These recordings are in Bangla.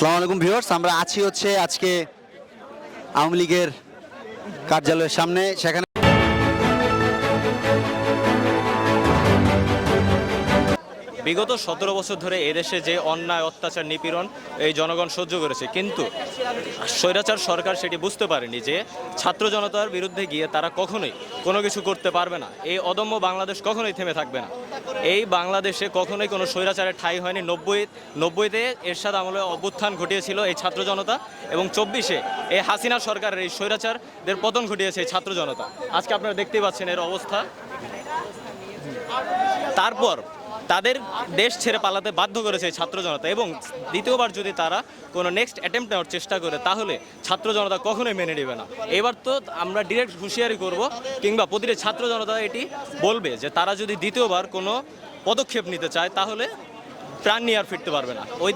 আসসালামু আলাইকুম ভিউয়ার্স, আমরা আছি হচ্ছে আজকে আওয়ামী লীগের কার্যালয়ের সামনে। সেখানে বিগত 17 বছর ধরে এদেশে যে অন্যায় অত্যাচার নিপীড়ন এই জনগণ সহ্য করেছে, কিন্তু স্বৈরাচার সরকার সেটি বুঝতে পারেনি যে ছাত্র জনতার বিরুদ্ধে গিয়ে তারা কখনোই কোনো কিছু করতে পারবে না। এই অদম্য বাংলাদেশ কখনোই থেমে থাকবে না। এই বাংলাদেশে কখনোই কোনো স্বৈরাচারের ঠাঁই হয়নি। নব্বইতে এরশাদ আমলে অভ্যুত্থান ঘটিয়েছিল এই ছাত্র জনতা, এবং 24-এ এই হাসিনা সরকারের এই স্বৈরাচারদের পতন ঘটিয়েছে এই ছাত্র জনতা। আজকে আপনারা দেখতেই পাচ্ছেন এর অবস্থা। তারপর তাদের দেশ ছেড়ে পালাতে বাধ্য করেছে এই ছাত্র জনতা, এবং দ্বিতীয়বার যদি তারা কোনো নেক্সট অ্যাটেম্প্ট নেওয়ার চেষ্টা করে তাহলে ছাত্র জনতা কখনোই মেনে নেবে না। এবার তো আমরা ডিরেক্ট হুঁশিয়ারি করব, কিংবা প্রতিটি ছাত্র জনতা এটি বলবে যে তারা যদি দ্বিতীয়বার কোনো পদক্ষেপ নিতে চায় তাহলে প্রাণ নিয়ে আর ফিরতে পারবে না। ওই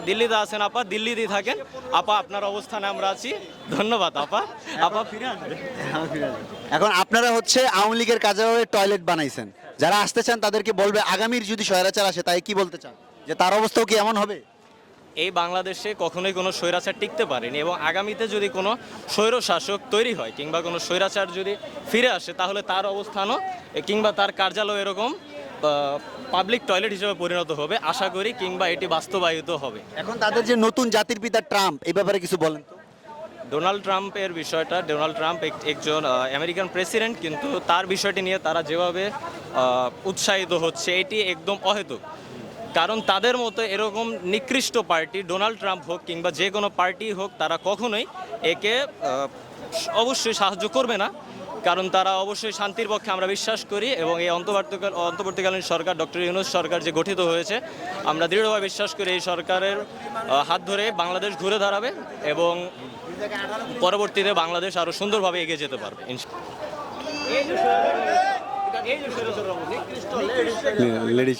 দিল্লিতে আছেন আপা, দিল্লিতেই থাকেন আপা, আপনার অবস্থানে আমরা আছি। ধন্যবাদ আপা। আপা ফিরে আসবে। এখন আপনারা হচ্ছে আওয়ামী লীগের কার্যালয়ে টয়লেট বানাইছেন, যারা আসতে চান তাদেরকে বলবে আগামীর যদি স্বৈরাচার আসে তাই কি বলতে চান, যে তার অবস্থাও কি এমন হবে? এই বাংলাদেশে কখনোই কোনো স্বৈরাচার টিকতে পারেনি, এবং আগামীতে যদি কোনো স্বৈরশাসক তৈরি হয় কিংবা কোনো স্বৈরাচার যদি ফিরে আসে তাহলে তার অবস্থানও কিংবা তার কার্যালয় এরকম পাবলিক টয়লেট হিসেবে পরিণত হবে আশা করি, কিংবা এটি বাস্তবায়িত হবে। এখন তাদের যে নতুন জাতির পিতা ট্রাম্প, এই ব্যাপারে কিছু বলেন তো। ডোনাল্ড ট্রাম্পের বিষয়টা, ডোনাল্ড ট্রাম্প একজন আমেরিকান প্রেসিডেন্ট, কিন্তু তার বিষয়টি নিয়ে তারা যেভাবে উৎসাহিত হচ্ছে এটি একদম অহেতুক। কারণ তাদের মতো এরকম নিকৃষ্ট পার্টি, ডোনাল্ড ট্রাম্প হোক কিংবা যে কোনো পার্টি হোক, তারা কখনোই একে অবশ্যই সাহায্য করবে না। কারণ তারা অবশ্যই শান্তির পক্ষে আমরা বিশ্বাস করি, এবং এই অন্তর্বর্তীকালীন সরকার, ডক্টর ইউনূস সরকার যে গঠিত হয়েছে, আমরা দৃঢ়ভাবে বিশ্বাস করি এই সরকারের হাত ধরে বাংলাদেশ ঘুরে দাঁড়াবে এবং পরবর্তীতে বাংলাদেশ আরও সুন্দরভাবে এগিয়ে যেতে পারবে। লেডিস